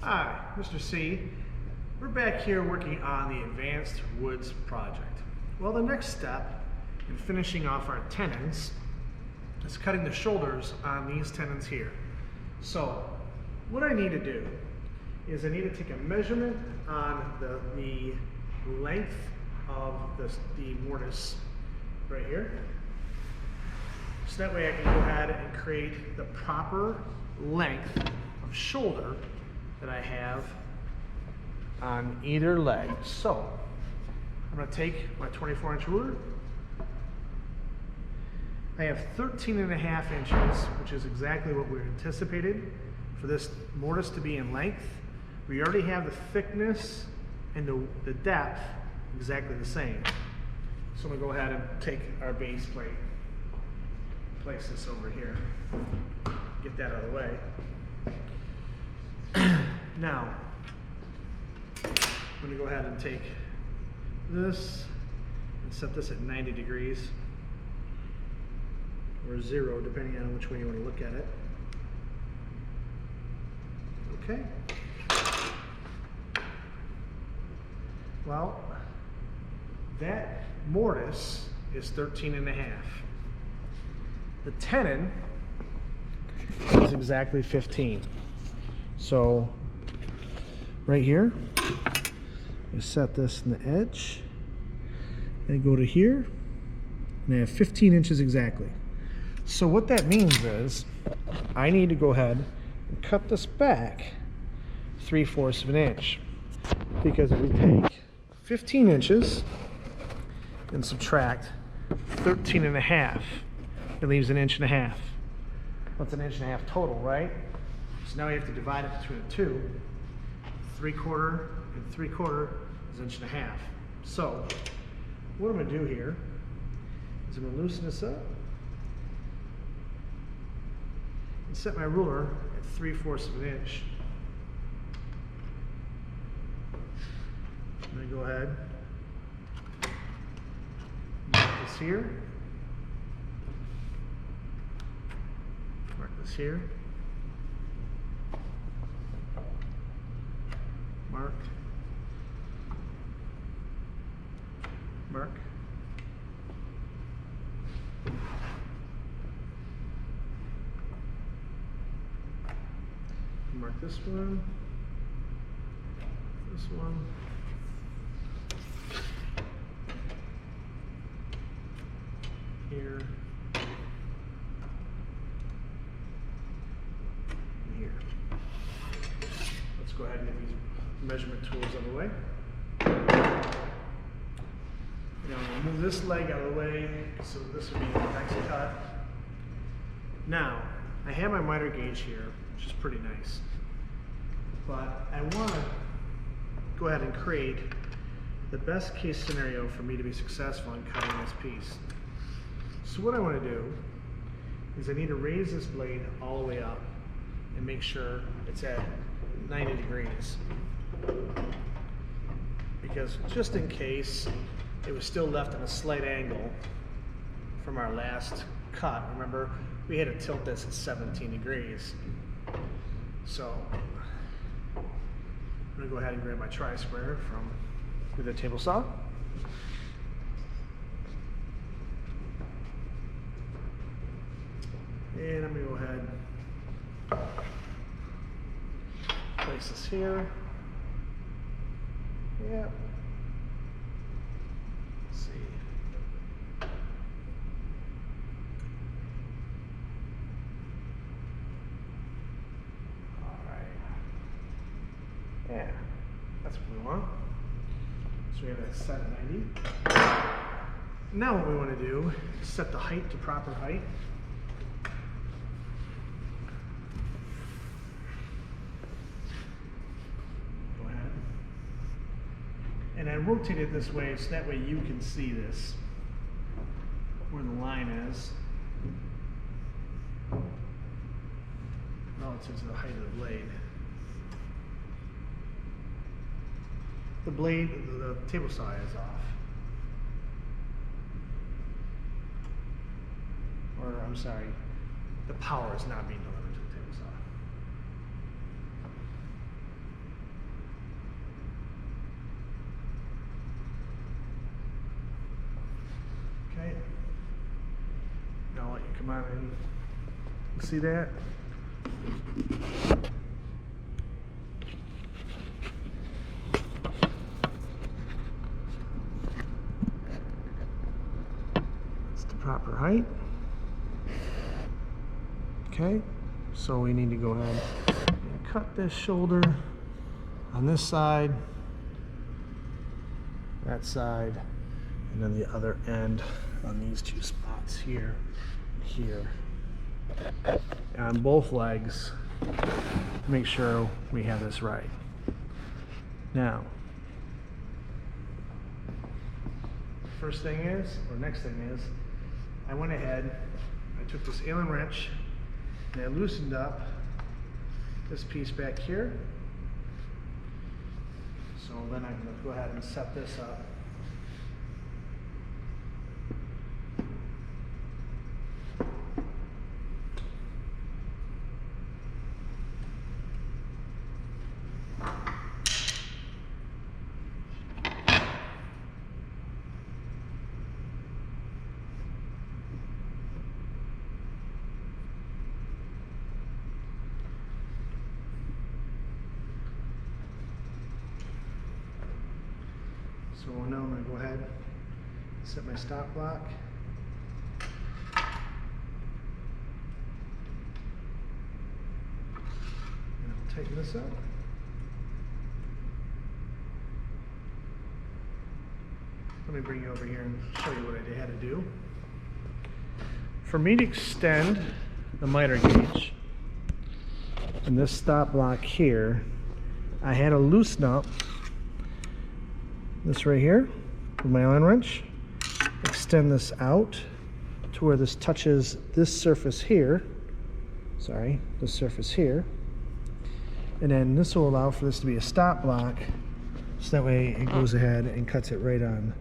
Hi, Mr. C. We're back here working on the Advanced Woods project. Well, the next step in finishing off our tenons is cutting the shoulders on these tenons here. So, what I need to do is I need to take a measurement on the length of the mortise right here. So that way I can go ahead and create the proper length of shoulder that I have on either leg. So I'm going to take my 24-inch ruler. I have 13.5 inches, which is exactly what we anticipated for this mortise to be in length. We already have the thickness and the depth exactly the same. So I'm going to go ahead and take our base plate, place this over here, get that out of the way. Now, I'm going to go ahead and take this and set this at 90 degrees, or 0, depending on which way you want to look at it. Okay. Well, that mortise is 13.5. The tenon is exactly 15. So right here, I set this in the edge, and go to here, and I have 15 inches exactly. So what that means is I need to go ahead and cut this back 3/4 of an inch, because if we take 15 inches and subtract 13.5, it leaves 1.5 inches. That's 1.5 inches total, right? So now we have to divide it between the two. 3/4 and 3/4 is 1.5 inches. So what I'm going to do here is I'm going to loosen this up and set my ruler at 3/4 of an inch. I'm going to go ahead, mark this here, mark this here, mark, mark, mark this one, here, and here. Let's go ahead and get these measurement tools out of the way. Now we'll move this leg out of the way, so this will be the next cut. Now, I have my miter gauge here, which is pretty nice. But I want to go ahead and create the best case scenario for me to be successful in cutting this piece. So what I want to do is I need to raise this blade all the way up and make sure it's at 90 degrees. Because just in case it was still left at a slight angle from our last cut, remember we had to tilt this at 17 degrees. So I'm going to go ahead and grab my tri-square with a table saw. And I'm going to go ahead and place this here. Yep. Let's see. All right. Yeah, that's what we want. So we have that set at 90. Now what we want to do is set the height to proper height. And I rotate it this way so that way you can see this, where the line is, relative to the height of the blade. The table saw is off. Or, I'm sorry, the power is not being delivered to the table saw. come on in. See that? That's the proper height. Okay, so we need to go ahead and cut this shoulder on this side, that side, and then the other end on these two spots here and here. And on both legs to make sure we have this right. Now, first thing is, or next thing is, I went ahead, I took this Allen wrench and I loosened up this piece back here. So then I'm going to go ahead and set this up. So now I'm going to go ahead and set my stop block. And I'll tighten this up. Let me bring you over here and show you what I had to do. For me to extend the miter gauge and this stop block here, I had to loosen up this right here with my Allen wrench, extend this out to where this touches this surface here, this surface here, and then this will allow for this to be a stop block, so that way it goes ahead and cuts it right on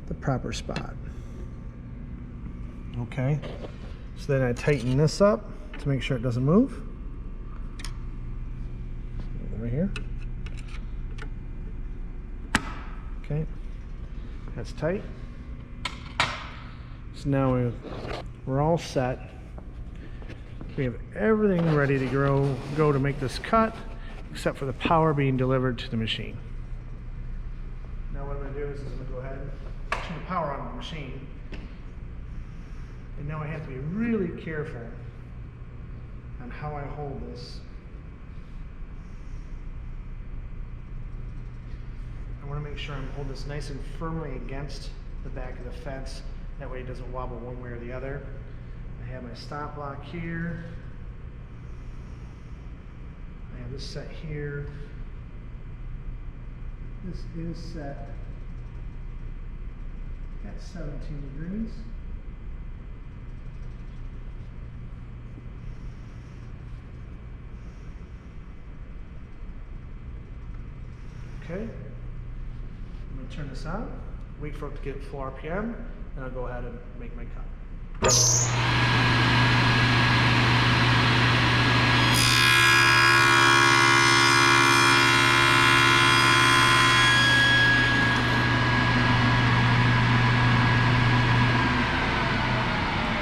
the proper spot. Okay, so then I tighten this up to make sure it doesn't move. Right here. Okay, that's tight. So now we're all set. We have everything ready to go to make this cut, except for the power being delivered to the machine. Now what I'm going to do is I'm going to go ahead and turn the power on the machine. And now I have to be really careful on how I hold this. I want to make sure I'm holding this nice and firmly against the back of the fence. That way it doesn't wobble one way or the other. I have my stop block here. I have this set here. This is set at 17 degrees. Okay. I'm going to turn this on, wait for it to get full RPM, and I'll go ahead and make my cut.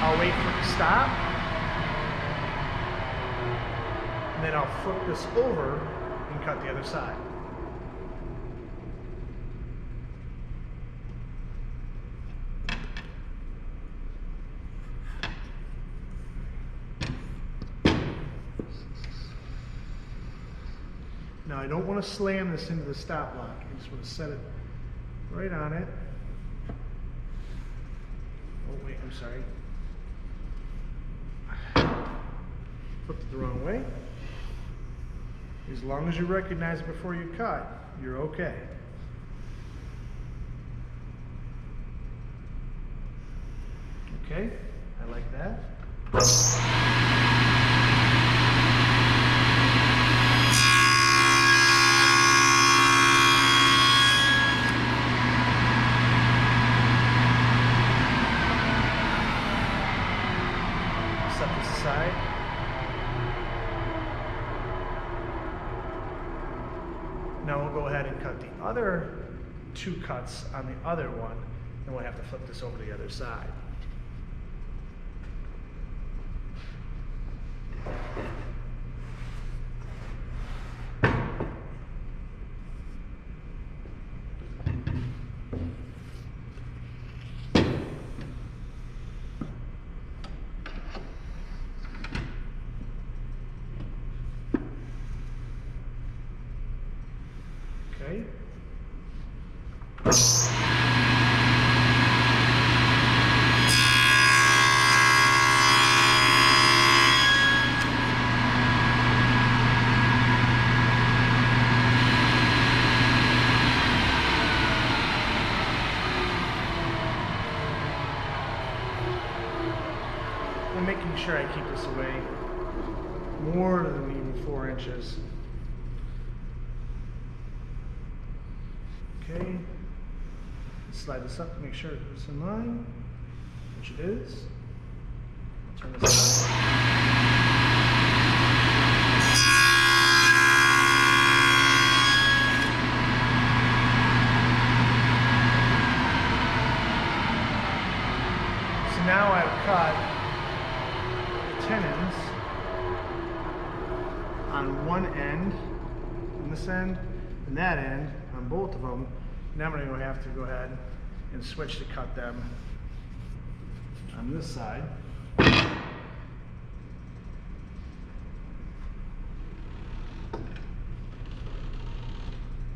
I'll wait for it to stop, and then I'll flip this over and cut the other side. Now I don't want to slam this into the stop block. I just want to set it right on it. Oh wait, I'm sorry. Flipped it the wrong way. As long as you recognize it before you cut, you're okay. Okay, I like that. Set this aside. Now we'll go ahead and cut the other two cuts on the other one, and we'll have to flip this over to the other side. Okay. I'm making sure I keep this away more than even 4 inches. Okay, slide this up to make sure it's in line, which it is. Turn this up. So now I've cut tenons on one end, on this end, and that end, on both of them. Now I'm going to have to go ahead and switch to cut them on this side.